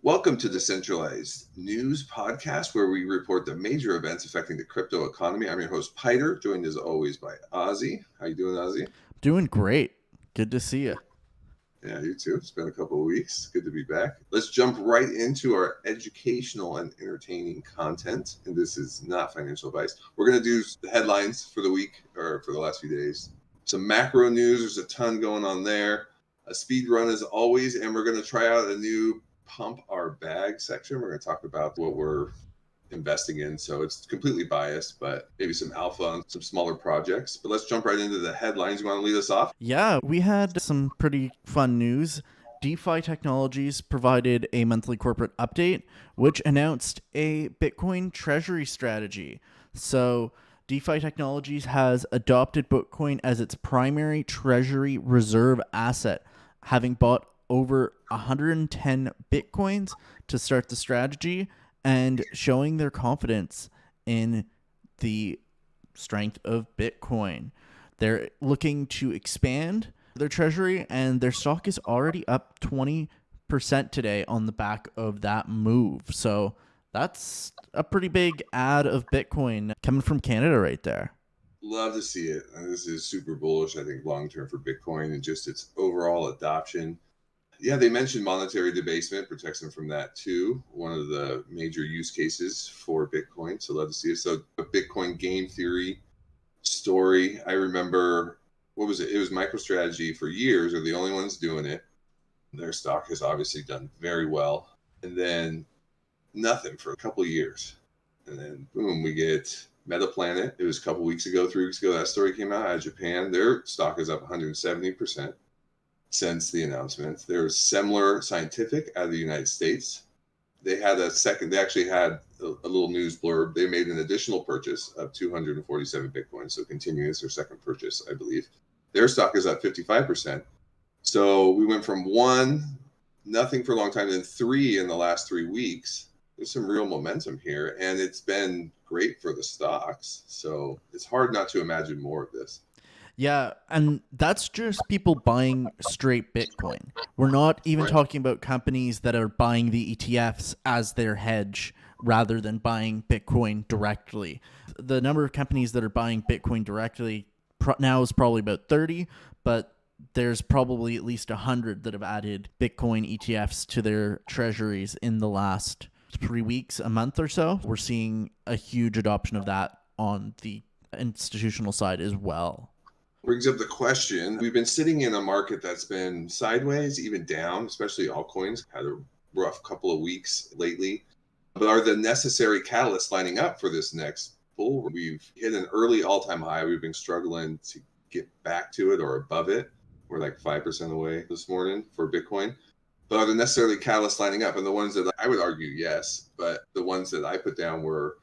Welcome to Decentralized News Podcast, where we report the major events affecting the crypto economy. I'm your host, Piter, joined as always by Aussie. How you doing, Aussie? Doing great. Good to see you. Yeah, you too. It's been a couple of weeks. Good to be back. Let's jump right into our educational and entertaining content. And this is not financial advice. We're going to do the headlines for the week or for the last few days. Some macro news. There's a ton going on there. A speed run as always. And we're going to try out a new Pump Our Bag section. We're going to talk about what we're investing in. So it's completely biased, but maybe some alpha on some smaller projects. But let's jump right into the headlines. You want to lead us off? Yeah, we had some pretty fun news. DeFi Technologies provided a monthly corporate update, which announced a Bitcoin Treasury strategy. So DeFi Technologies has adopted Bitcoin as its primary treasury reserve asset, having bought over 110 Bitcoins to start the strategy and showing their confidence in the strength of Bitcoin. They're looking to expand their treasury, and their stock is already up 20% today on the back of that move. So that's a pretty big add of Bitcoin coming from Canada right there. Love to see it. And this is super bullish, I think, long term for Bitcoin and just its overall adoption. Yeah, they mentioned monetary debasement protects them from that too. One of the major use cases for Bitcoin. So love to see it. So a Bitcoin game theory story. I remember, what was it? It was MicroStrategy for years are the only ones doing it. Their stock has obviously done very well. And then nothing for a couple of years. And then boom, we get MetaPlanet. It was a couple weeks ago, 3 weeks ago, that story came out of Japan. Their stock is up 170%. Since the announcement. There's Semler Scientific out of the United States. They actually had a little news blurb. They made an additional purchase of 247 Bitcoin. So continuing as their second purchase, I believe. Their stock is up 55%. So we went from nothing for a long time, then three in the last 3 weeks. There's some real momentum here, and it's been great for the stocks. So it's hard not to imagine more of this. Yeah, and that's just people buying straight Bitcoin. We're not even talking about companies that are buying the ETFs as their hedge rather than buying Bitcoin directly. The number of companies that are buying Bitcoin directly now is probably about 30, but there's probably at least 100 that have added Bitcoin ETFs to their treasuries in the last 3 weeks, a month or so. We're seeing a huge adoption of that on the institutional side as well. Brings up the question. We've been sitting in a market that's been sideways, even down, especially altcoins. Had a rough couple of weeks lately. But are the necessary catalysts lining up for this next bull? We've hit an early all-time high. We've been struggling to get back to it or above it. We're like 5% away this morning for Bitcoin. But are the necessarily catalysts lining up? And the ones that I would argue, yes. But the ones that I put down were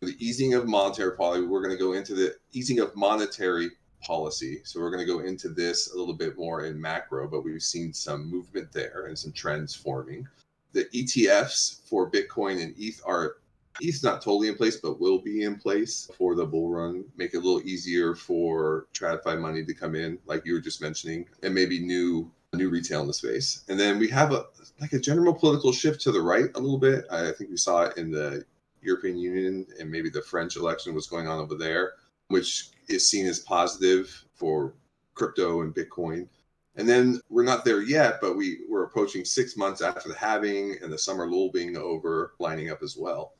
the easing of monetary policy. We're going to go into the easing of monetary policy. So we're going to go into this a little bit more in macro, but we've seen some movement there and some trends forming. The ETFs for Bitcoin and ETH's not totally in place, but will be in place for the bull run. Make it a little easier for TradFi money to come in, like you were just mentioning, and maybe new retail in the space. And then we have a general political shift to the right a little bit. I think we saw it in the European Union and maybe the French election, what's going on over there, which is seen as positive for crypto and Bitcoin. And then we're not there yet, but we're approaching 6 months after the halving and the summer lull being over, lining up as well.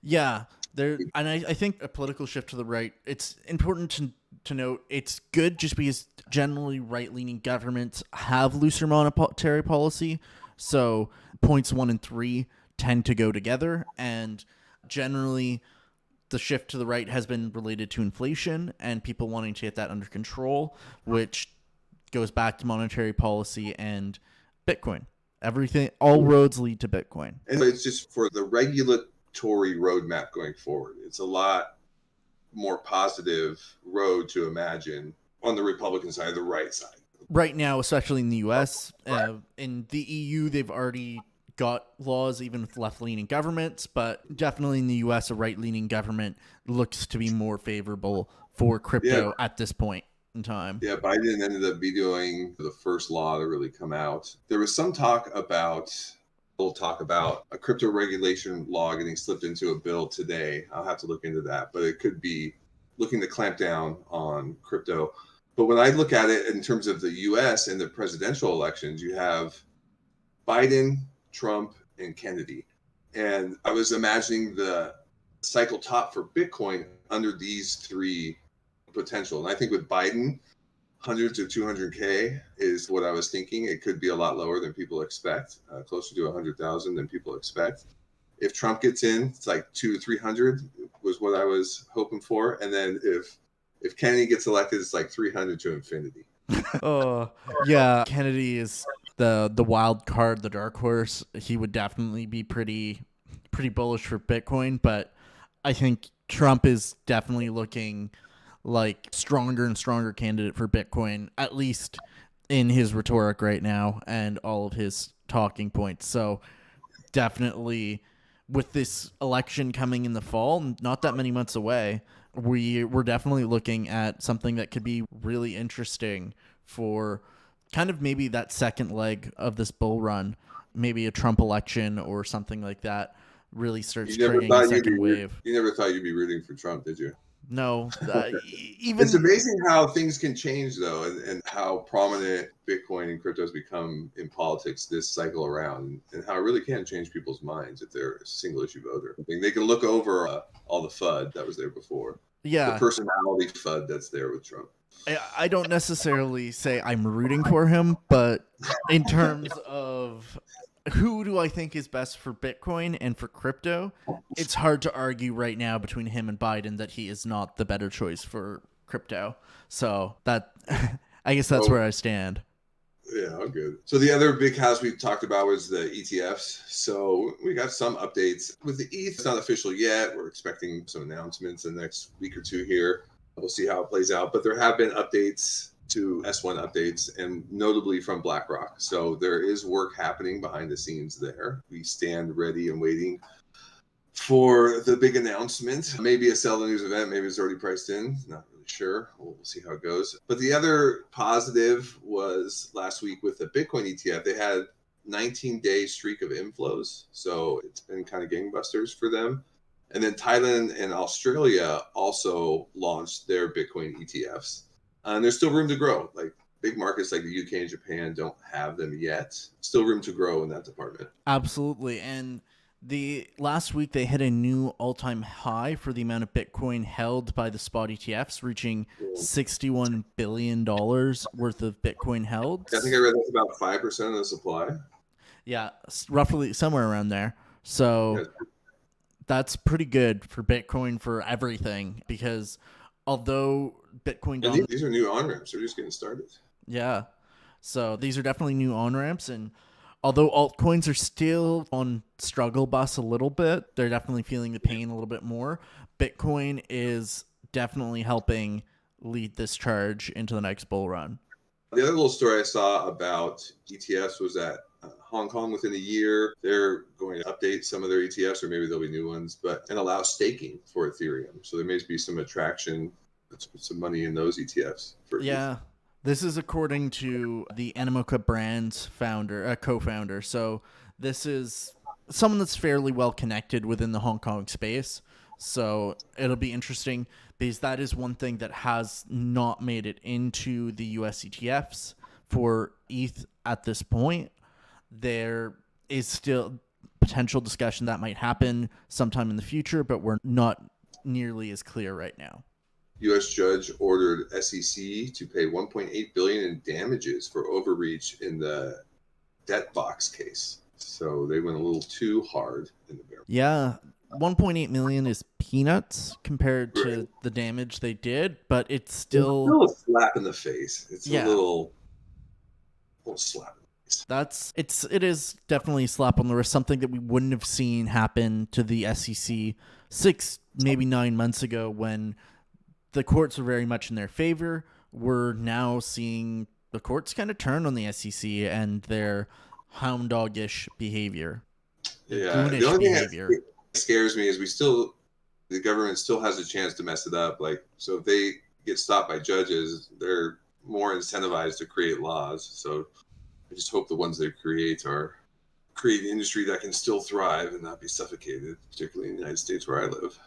Yeah, and I think a political shift to the right, it's important to note it's good just because generally right-leaning governments have looser monetary policy. So points 1 and 3 tend to go together, and generally the shift to the right has been related to inflation and people wanting to get that under control, which goes back to monetary policy and Bitcoin. Everything, all roads lead to Bitcoin. And it's just for the regulatory roadmap going forward. It's a lot more positive road to imagine on the Republican side, the right side. Right now, especially in the US, in the EU, they've already got laws even with left-leaning governments, but definitely in the US, a right-leaning government looks to be more favorable for crypto at this point in time. Yeah, Biden ended up vetoing the first law to really come out. There was some talk about We'll talk about a crypto regulation law getting slipped into a bill today. I'll have to look into that, but it could be looking to clamp down on crypto. But when I look at it in terms of the US and the presidential elections, you have Biden, Trump, and Kennedy. And I was imagining the cycle top for Bitcoin under these three potential. And I think with Biden, 100 to 200K is what I was thinking. It could be a lot lower than people expect, closer to 100,000 than people expect. If Trump gets in, it's like 200 to 300 was what I was hoping for. And then if Kennedy gets elected, it's like 300 to infinity. Oh, yeah. Kennedy is the wild card, the dark horse. He would definitely be pretty bullish for Bitcoin, but I think Trump is definitely looking like stronger and stronger candidate for Bitcoin, at least in his rhetoric right now and all of his talking points. So definitely with this election coming in the fall, not that many months away, we're definitely looking at something that could be really interesting for kind of maybe that second leg of this bull run, maybe a Trump election or something like that really starts triggering a second wave. You never thought you'd be rooting for Trump, did you? No, even it's amazing how things can change though, and how prominent Bitcoin and cryptos become in politics this cycle around, and how it really can change people's minds if they're a single issue voter. I think they can look over all the FUD that was there before. Yeah, the personality FUD that's there with Trump. I don't necessarily say I'm rooting for him, but in terms of who do I think is best for Bitcoin and for crypto, it's hard to argue right now between him and Biden that he is not the better choice for crypto. So that I guess that's where I stand. Yeah, good. So the other big house we talked about was the ETFs. So we got some updates with the ETH. It's not official yet. We're expecting some announcements in the next week or two here. We'll see how it plays out. But there have been updates to S1 updates, and notably from BlackRock. So there is work happening behind the scenes there. We stand ready and waiting for the big announcement. Maybe a sell the news event. Maybe it's already priced in. Not really sure. We'll see how it goes. But the other positive was last week with the Bitcoin ETF. They had 19-day streak of inflows. So it's been kind of gangbusters for them. And then Thailand and Australia also launched their Bitcoin ETFs. And there's still room to grow. Like big markets like the UK and Japan don't have them yet. Still room to grow in that department. Absolutely. And the last week they hit a new all-time high for the amount of Bitcoin held by the spot ETFs, reaching $61 billion worth of Bitcoin held. I think I read that's about 5% of the supply. Yeah, roughly somewhere around there. So that's pretty good for Bitcoin for everything, because although Bitcoin these are new on-ramps. They're just getting started. Yeah. So these are definitely new on-ramps, and although altcoins are still on struggle bus a little bit, they're definitely feeling the pain a little bit more. Bitcoin is definitely helping lead this charge into the next bull run. The other little story I saw about ETFs was that Hong Kong, within a year, they're going to update some of their ETFs, or maybe there'll be new ones, and allow staking for Ethereum. So there may be some attraction. Let's put some money in those ETFs. Yeah. This is according to the Animoca Brands co-founder. So this is someone that's fairly well connected within the Hong Kong space. So it'll be interesting, because that is one thing that has not made it into the US ETFs for ETH at this point. There is still potential discussion that might happen sometime in the future, but we're not nearly as clear right now. U.S. judge ordered SEC to pay $1.8 billion in damages for overreach in the debt box case. So they went a little too hard in the barrel. Yeah, 1.8 million is peanuts compared to the damage they did, but it's still a slap in the face. It's a little slap in the face. It is definitely a slap on the wrist, something that we wouldn't have seen happen to the SEC 6, maybe 9 months ago, when the courts were very much in their favor. We're now seeing the courts kind of turn on the SEC and their hound dog-ish behavior. Yeah, the only thing that scares me is the government still has a chance to mess it up. So if they get stopped by judges, they're more incentivized to create laws. So I just hope the ones they create are create an industry that can still thrive and not be suffocated, particularly in the United States where I live.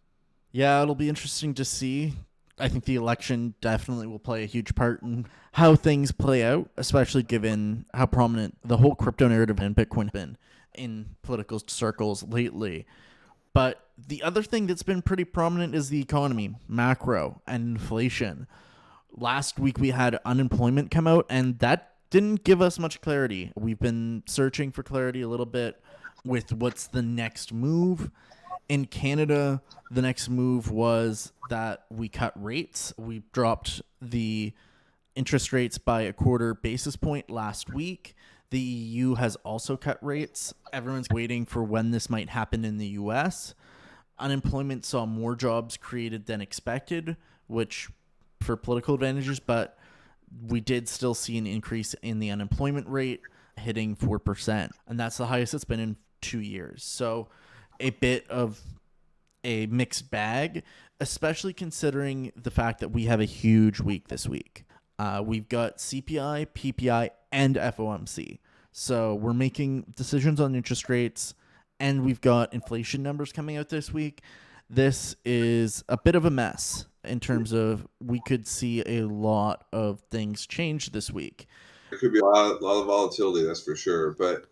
Yeah, it'll be interesting to see. I think the election definitely will play a huge part in how things play out, especially given how prominent the whole crypto narrative and Bitcoin have been in political circles lately. But the other thing that's been pretty prominent is the economy, macro, and inflation. Last week we had unemployment come out, and that didn't give us much clarity. We've been searching for clarity a little bit with what's the next move. In Canada, the next move was that we cut rates. We dropped the interest rates by a quarter basis point last week. The EU has also cut rates. Everyone's waiting for when this might happen in the US. Unemployment saw more jobs created than expected, which for political advantages, but we did still see an increase in the unemployment rate hitting 4%. And that's the highest it's been in 2 years. So a bit of a mixed bag, especially considering the fact that we have a huge week this week. We've got CPI, PPI, and FOMC. So we're making decisions on interest rates, and we've got inflation numbers coming out this week. This is a bit of a mess in terms of we could see a lot of things change this week. There could be a lot of volatility, that's for sure. But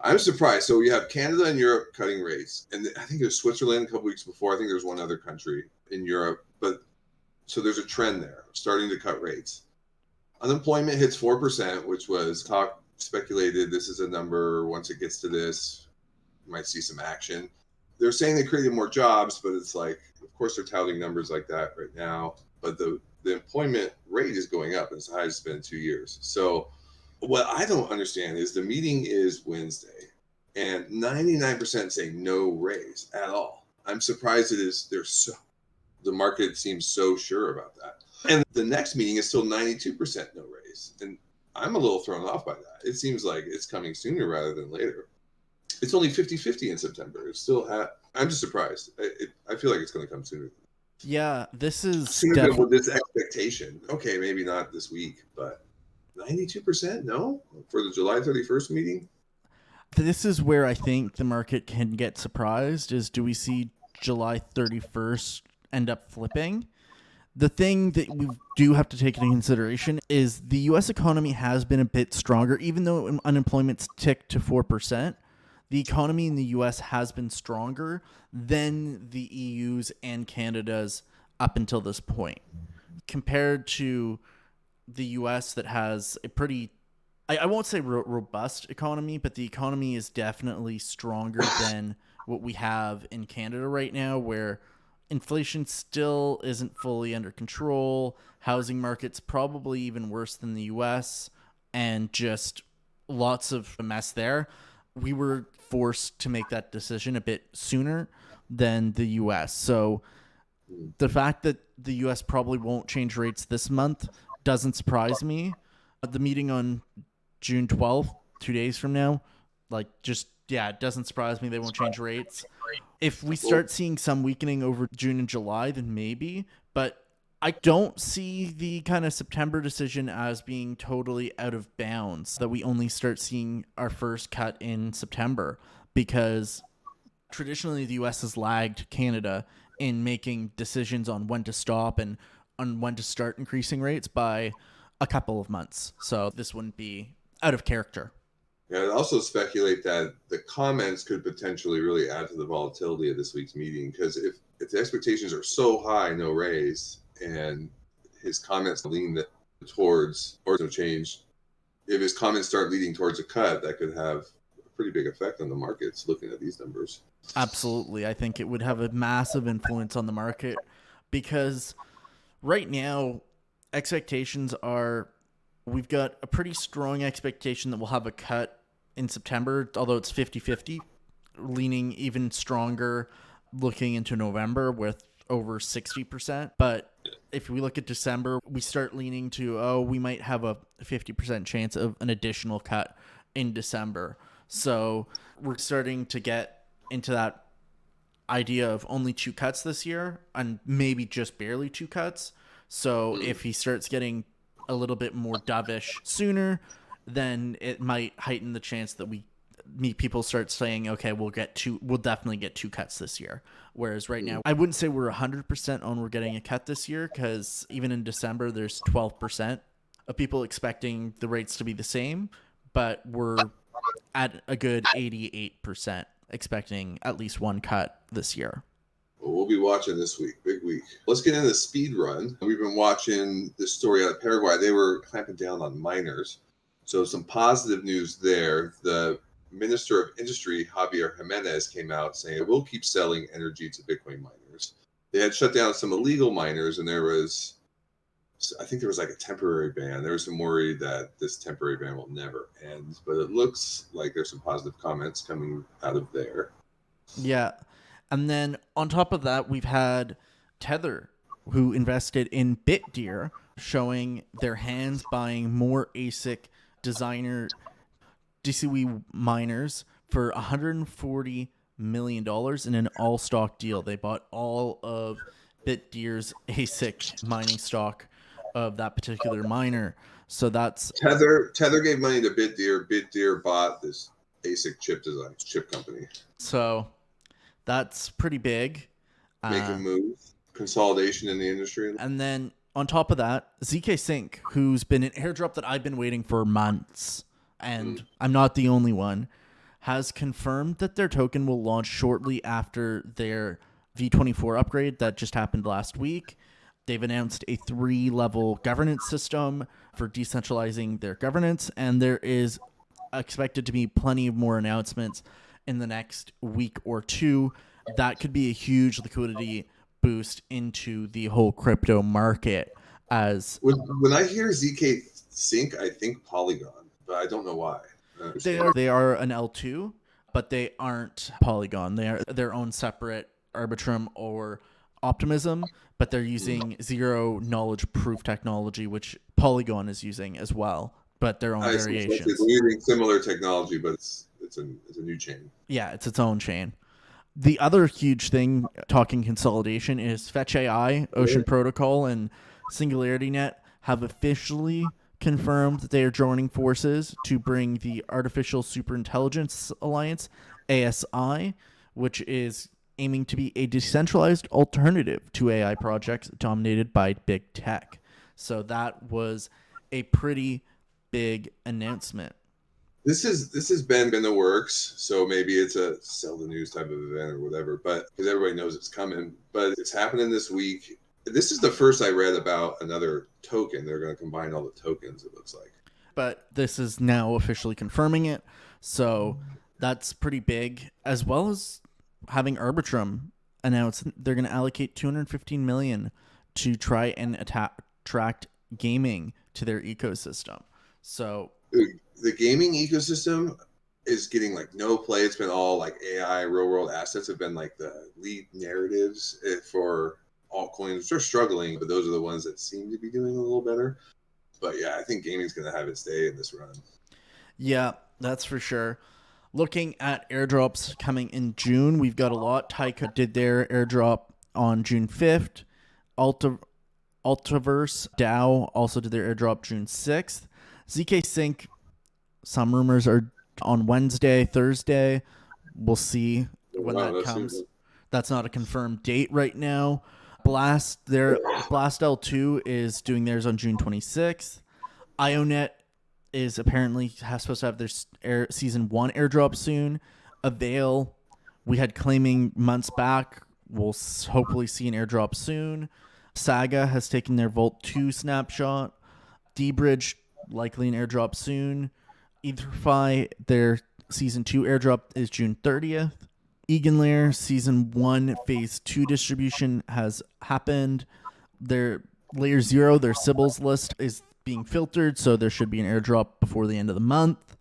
I'm surprised. So we have Canada and Europe cutting rates. And I think there's Switzerland a couple weeks before. I think there's one other country in Europe. But so there's a trend there, starting to cut rates. Unemployment hits 4%, which was speculated. This is a number. Once it gets to this, you might see some action. They're saying they created more jobs, but it's like, of course, they're touting numbers like that right now. But the employment rate is going up. It's the highest it's been in 2 years. So what I don't understand is the meeting is Wednesday, and 99% say no raise at all. I'm surprised it is. The market seems so sure about that. And the next meeting is still 92% no raise. And I'm a little thrown off by that. It seems like it's coming sooner rather than later. It's only 50-50 in September. It's still I'm just surprised. I feel like it's going to come sooner. Yeah, this is sooner than with this expectation. Okay, maybe not this week, but 92% no for the July 31st meeting. This is where I think the market can get surprised is, do we see July 31st end up flipping? The thing that we do have to take into consideration is the U.S. economy has been a bit stronger. Even though unemployment's ticked to 4%, the economy in the U.S. has been stronger than the EU's and Canada's up until this point. Compared to the U.S. that has a pretty, I won't say robust economy, but the economy is definitely stronger than what we have in Canada right now, where inflation still isn't fully under control. Housing market's probably even worse than the US, and just lots of mess there. We were forced to make that decision a bit sooner than the US. So the fact that the US probably won't change rates this month doesn't surprise me. The meeting on June 12th, 2 days from now, it doesn't surprise me they won't change rates. If we start seeing some weakening over June and July, then maybe. But I don't see the kind of September decision as being totally out of bounds, that we only start seeing our first cut in September, because traditionally the US has lagged Canada in making decisions on when to stop and on when to start increasing rates by a couple of months. So this wouldn't be out of character. Yeah, I'd also speculate that the comments could potentially really add to the volatility of this week's meeting, because if the expectations are so high, no raise, and his comments lean towards or no change, if his comments start leading towards a cut, that could have a pretty big effect on the markets looking at these numbers. Absolutely. I think it would have a massive influence on the market, because right now expectations are, we've got a pretty strong expectation that we'll have a cut in September, although it's 50-50, leaning even stronger looking into November with over 60%. But if we look at December, we start leaning to, we might have a 50% chance of an additional cut in December. So we're starting to get into that idea of only 2 cuts this year, and maybe just barely 2 cuts. So if he starts getting a little bit more dovish sooner, then it might heighten the chance that we people start saying, okay, we'll definitely get 2 cuts this year. Whereas right now, I wouldn't say we're 100% on we're getting a cut this year, because even in December, there's 12% of people expecting the rates to be the same, but we're at a good 88% expecting at least 1 cut this year. Well, we'll be watching this week. Big week. Let's get into the speed run. We've been watching this story out of Paraguay. They were clamping down on miners. So some positive news there. The Minister of Industry, Javier Jimenez, came out saying, we'll keep selling energy to Bitcoin miners. They had shut down some illegal miners, and I think there was like a temporary ban. There was some worry that this temporary ban will never end, but it looks like there's some positive comments coming out of there. Yeah. And then on top of that, we've had Tether, who invested in BitDeer, showing their hands buying more ASIC designer DCW miners for $140 million in an all-stock deal. They bought all of BitDeer's ASIC mining stock of that particular miner. So that's Tether gave money to BitDeer. BitDeer bought this ASIC chip company. So that's pretty big. Make a move. Consolidation in the industry. And then on top of that, ZKSYNC, who's been an airdrop that I've been waiting for months, and I'm not the only one, has confirmed that their token will launch shortly after their V24 upgrade that just happened last week. They've announced a 3-level governance system for decentralizing their governance, and there is expected to be plenty of more announcements in the next week or 2. That could be a huge liquidity boost into the whole crypto market. As when I hear ZKSYNC, I think Polygon, but I don't know why. They are an L2, but they aren't Polygon. They are their own separate Arbitrum or Optimism, but they're using zero knowledge proof technology, which Polygon is using as well, but their own variations. They're using similar technology, but it's a new chain. Yeah, it's its own chain. The other huge thing, talking consolidation, is Fetch AI, Ocean Protocol, and SingularityNet have officially confirmed that they are joining forces to bring the Artificial Superintelligence Alliance, ASI, which is aiming to be a decentralized alternative to AI projects dominated by big tech. So that was a pretty big announcement. This has been in the works, so maybe it's a sell the news type of event or whatever, but because everybody knows it's coming. But it's happening this week. This is the first I read about another token. They're going to combine all the tokens, it looks like. But this is now officially confirming it, so that's pretty big, as well as having Arbitrum announce they're going to allocate $215 million to try and attract gaming to their ecosystem. So the gaming ecosystem is getting like no play. It's been all like AI, real world assets have been like the lead narratives for altcoins. They're struggling, but those are the ones that seem to be doing a little better. But yeah, I think gaming's going to have its day in this run. Yeah, that's for sure. Looking at airdrops coming in June, we've got a lot. Taika did their airdrop on June 5th. Altiverse DAO also did their airdrop June 6th. ZKSYNC, some rumors are on Wednesday, Thursday. We'll see when that comes. That's not a confirmed date right now. Blast L2 is doing theirs on June 26th. IONET is apparently supposed to have their season 1 airdrop soon. Avail, we had claiming months back. We'll hopefully see an airdrop soon. Saga has taken their Vault 2 snapshot. D-Bridge, likely an airdrop soon. EtherFi, their season 2 airdrop is June 30th. Eigenlayer season 1 phase 2 distribution has happened. Their layer 0, their Sybil's list is being filtered, so there should be an airdrop before the end of the month.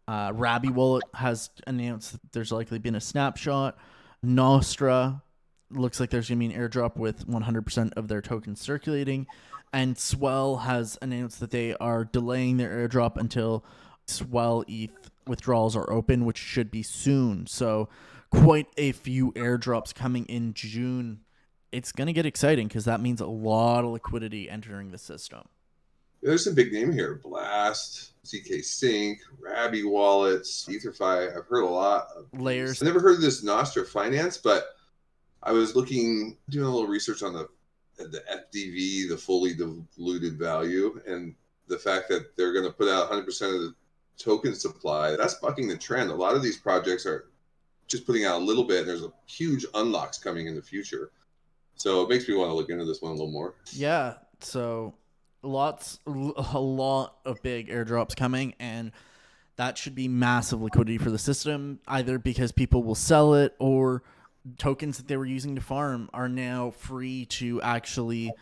Rabby Wallet has announced that there's likely been a snapshot. Nostra looks like there's going to be an airdrop with 100% of their tokens circulating. And Swell has announced that they are delaying their airdrop until Swell ETH withdrawals are open, which should be soon. So quite a few airdrops coming in June. It's going to get exciting because that means a lot of liquidity entering the system. There's some big name here: Blast, ZKSYNC, Rabby wallets, EtherFi. I've heard a lot of Layers. these. I never heard of this Nostra Finance, but I was doing a little research on the FDV, the fully diluted value, and the fact that they're going to put out 100% of the token supply. That's bucking the trend. A lot of these projects are just putting out a little bit, and there's a huge unlocks coming in the future. So it makes me want to look into this one a little more. Yeah, so a lot of big airdrops coming, and that should be massive liquidity for the system, either because people will sell it or tokens that they were using to farm are now free to actually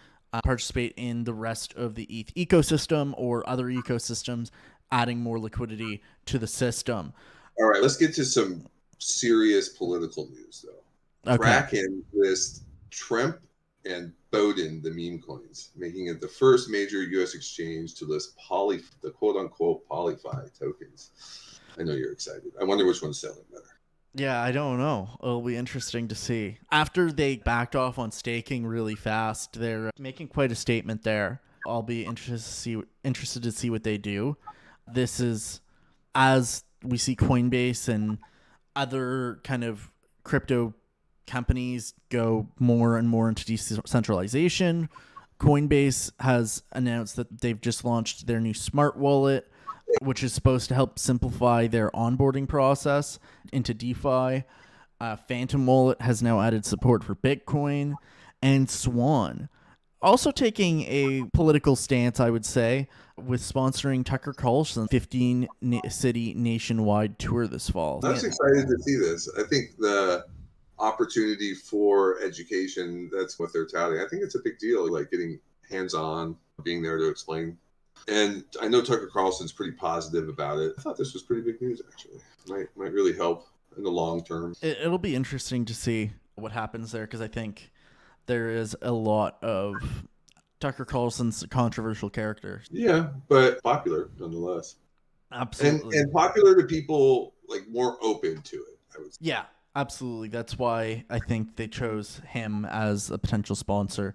participate in the rest of the ETH ecosystem or other ecosystems, adding more liquidity to the system. All right, let's get to some serious political news, though. Okay. Kraken lists Trump and Bowden, the meme coins, making it the first major U.S. exchange to list the quote-unquote PolyFi tokens. I know you're excited. I wonder which one's selling better. Yeah, I don't know. It'll be interesting to see. After they backed off on staking really fast, they're making quite a statement there. I'll be interested to see what they do. This is as we see Coinbase and other kind of crypto companies go more and more into decentralization. Coinbase has announced that they've just launched their new smart wallet, which is supposed to help simplify their onboarding process into DeFi. Phantom Wallet has now added support for Bitcoin, and Swan also taking a political stance, I would say, with sponsoring Tucker Carlson's 15-city nationwide tour this fall. I was excited to see this. I think the opportunity for education, that's what they're touting. I think it's a big deal, like getting hands-on, being there to explain. And I know Tucker Carlson's pretty positive about it. I thought this was pretty big news, actually. Might really help in the long term. It'll be interesting to see what happens there, because I think there is a lot of Tucker Carlson's controversial character. Yeah, but popular nonetheless. Absolutely. And popular to people, like, more open to it, I would say. Yeah, absolutely. That's why I think they chose him as a potential sponsor.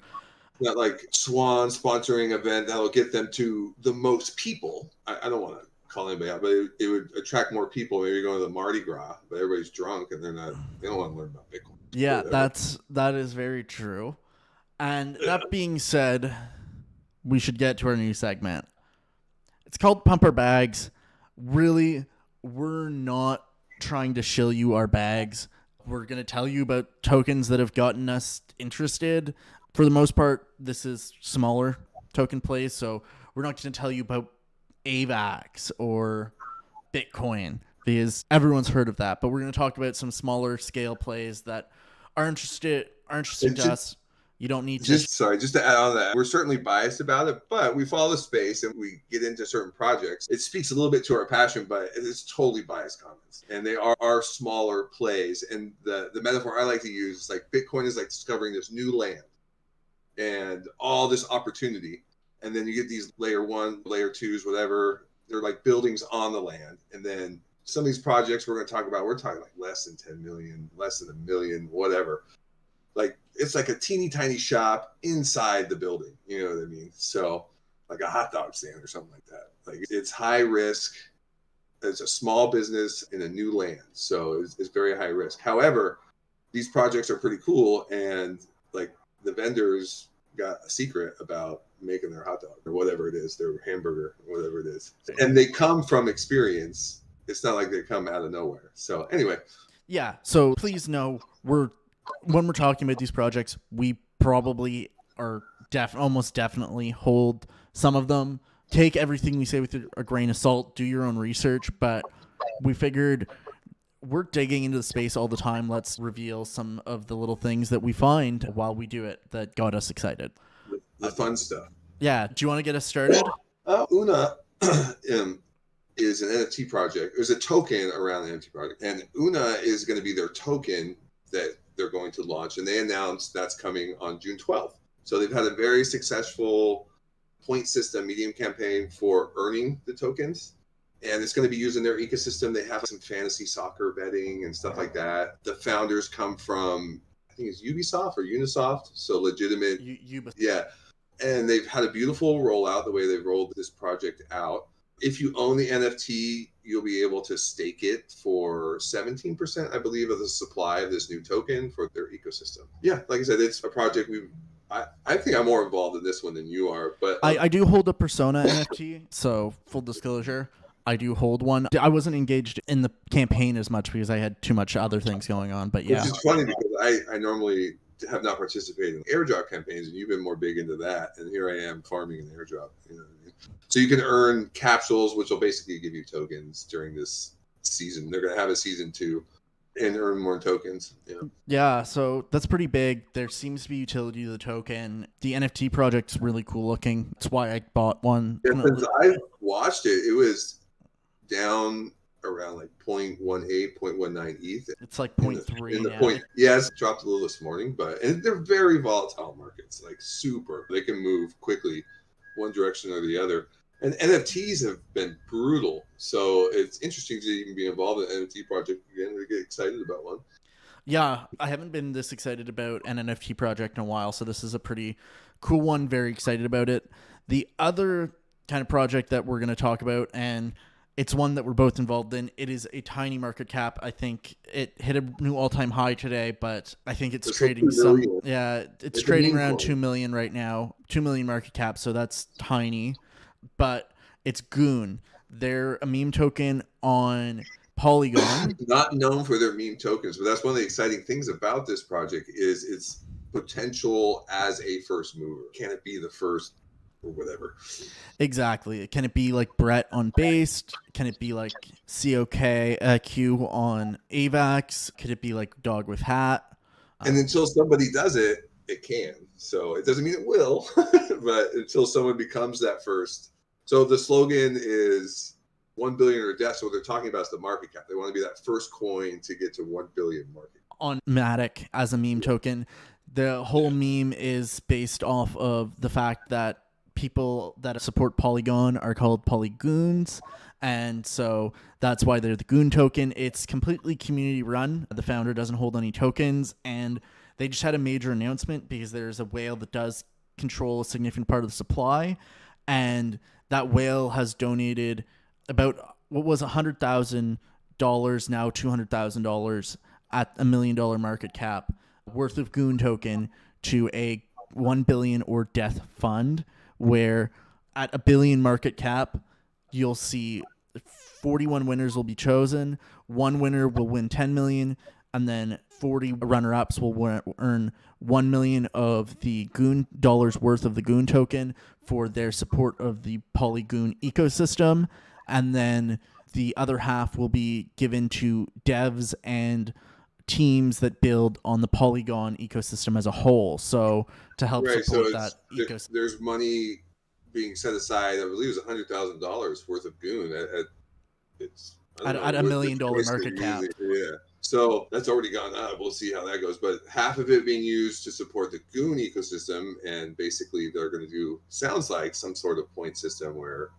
Not like Swan sponsoring an event that'll get them to the most people. I don't want to call anybody out, but it would attract more people. Maybe you're going to the Mardi Gras, but everybody's drunk and they don't want to learn about Bitcoin. Yeah, that is very true. And that being said, we should get to our new segment. It's called Pump Our Bags. Really, we're not trying to shill you our bags. We're going to tell you about tokens that have gotten us interested. For the most part, this is smaller token plays, so we're not going to tell you about AVAX or Bitcoin, because everyone's heard of that. But we're going to talk about some smaller scale plays that are interesting to us. You don't need to. Just to add on that, we're certainly biased about it, but we follow the space and we get into certain projects. It speaks a little bit to our passion, but it's totally biased comments. And they are smaller plays. And the metaphor I like to use is like Bitcoin is like discovering this new land and all this opportunity. And then you get these layer one, layer twos, whatever. They're like buildings on the land. And then some of these projects we're going to talk about, we're talking like less than 10 million, less than $1 million, whatever. Like it's like a teeny tiny shop inside the building. You know what I mean? So like a hot dog stand or something like that. Like it's high risk. It's a small business in a new land. So it's very high risk. However, these projects are pretty cool. And like the vendors got a secret about making their hot dog or whatever it is, their hamburger, whatever it is. And they come from experience. It's not like they come out of nowhere. So anyway. Yeah. So please know when we're talking about these projects, we probably are almost definitely hold some of them. Take everything we say with a grain of salt. Do your own research. But we figured we're digging into the space all the time. Let's reveal some of the little things that we find while we do it that got us excited. The fun stuff. Yeah. Do you want to get us started? UNA is an NFT project. There's a token around the NFT project. And UNA is going to be their token that they're going to launch. And they announced that's coming on June 12th. So they've had a very successful point system medium campaign for earning the tokens. And it's going to be used in their ecosystem. They have some fantasy soccer betting and stuff like that. The founders come from, I think it's Ubisoft or Unisoft. So legitimate. Ubisoft. Yeah. And they've had a beautiful rollout the way they've rolled this project out. If you own the NFT, you'll be able to stake it for 17%, I believe, of the supply of this new token for their ecosystem. Yeah, like I said, it's a project I think I'm more involved in this one than you are. But I do hold a Persona NFT, so full disclosure, I do hold one. I wasn't engaged in the campaign as much because I had too much other things going on, but yeah. Which is funny because I normally have not participated in airdrop campaigns, and you've been more big into that. And here I am farming an airdrop. You know what I mean? So you can earn capsules, which will basically give you tokens during this season. They're going to have a season 2 and earn more tokens. Yeah, so that's pretty big. There seems to be utility to the token. The NFT project's really cool looking. That's why I bought one. Yeah, since I watched it, it was down around like 0.18, 0.19 ETH. It's like 0.3 now. Point, yes, it dropped a little this morning, and they're very volatile markets, like super. They can move quickly one direction or the other. And NFTs have been brutal. So it's interesting to even be involved in an NFT project again. We get excited about one. Yeah, I haven't been this excited about an NFT project in a while, so this is a pretty cool one. Very excited about it. The other kind of project that we're going to talk about, and it's one that we're both involved in. It is a tiny market cap. I think it hit a new all-time high today, but I think it's trading it's trading around 2 million right now. 2 million market cap, so that's tiny. But it's GOON. They're a meme token on Polygon. Not known for their meme tokens, but that's one of the exciting things about this project is its potential as a first mover. Can it be the first or whatever? Exactly. Can it be like Brett on Based? Can it be like Q on AVAX? Could it be like Dog with Hat? And until somebody does it, it can. So it doesn't mean it will, but until someone becomes that first. So the slogan is 1 billion or death. So what they're talking about is the market cap. They want to be that first coin to get to 1 billion market. On Matic as a meme token, the whole meme is based off of the fact that people that support Polygon are called Polygoons. And so that's why they're the GOON token. It's completely community run. The founder doesn't hold any tokens. And they just had a major announcement because there's a whale that does control a significant part of the supply. And that whale has donated about what was $100,000, now $200,000 at $1 million market cap worth of GOON token to a 1 billion or death fund, where at $1 billion market cap, you'll see 41 winners will be chosen. One winner will win 10 million, and then 40 runner-ups will earn 1 million of the GOON dollars worth of the GOON token for their support of the Polygoon ecosystem. And then the other half will be given to devs and teams that build on the Polygon ecosystem as a whole. So to help support that ecosystem. There's money being set aside. I believe it was $100,000 worth of GOON at $1 million market cap. Yeah. So that's already gone up. We'll see how that goes. But half of it being used to support the GOON ecosystem, and basically they're going to do, sounds like, some sort of point system where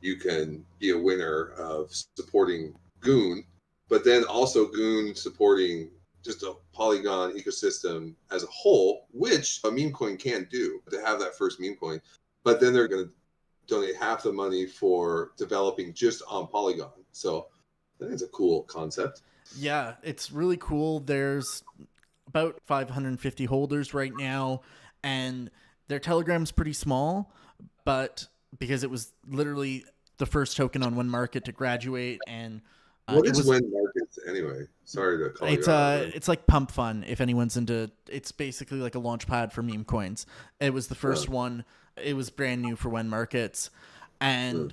you can be a winner of supporting GOON, but then also GOON supporting just a Polygon ecosystem as a whole, which a meme coin can do to have that first meme coin. But then they're going to donate half the money for developing just on Polygon. So I think it's a cool concept. Yeah, it's really cool. There's about 550 holders right now, and their Telegram's pretty small, but because it was literally the first token on When Market to graduate, and what is When Market anyway? Sorry to call you out. It's like Pump Fun. If anyone's into, it's basically like a launch pad for meme coins. It was the first one. It was brand new for When Markets, and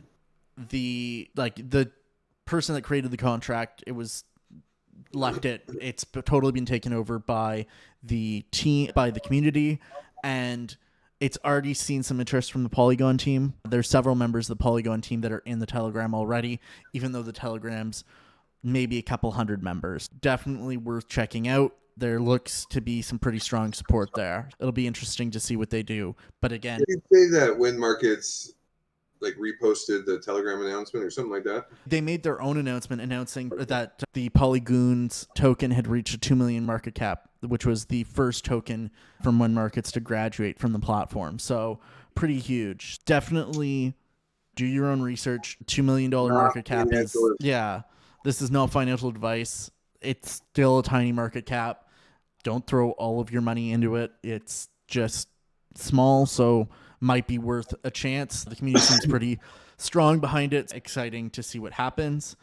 the person that created the contract, it was left it. It's totally been taken over by the team, by the community, and it's already seen some interest from the Polygon team. There's several members of the Polygon team that are in the Telegram already, even though the Telegram's maybe a couple hundred members. Definitely worth checking out. There looks to be some pretty strong support there. It'll be interesting to see what they do. But again, you say that When Markets like reposted the Telegram announcement or something like that? They made their own announcement announcing that the Polygoon's token had reached a 2 million market cap, which was the first token from One Markets to graduate from the platform. So pretty huge. Definitely do your own research. $2 million market cap is, yeah, this is not financial advice. It's still a tiny market cap. Don't throw all of your money into it. It's just small, so might be worth a chance. The community seems pretty strong behind it. It's exciting to see what happens.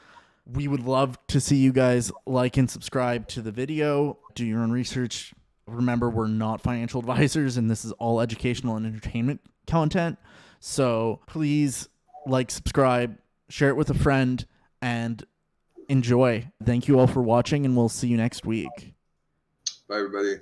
We would love to see you guys like and subscribe to the video. Do your own research. Remember, we're not financial advisors, and this is all educational and entertainment content. So please like, subscribe, share it with a friend, and enjoy. Thank you all for watching, and we'll see you next week. Bye, everybody.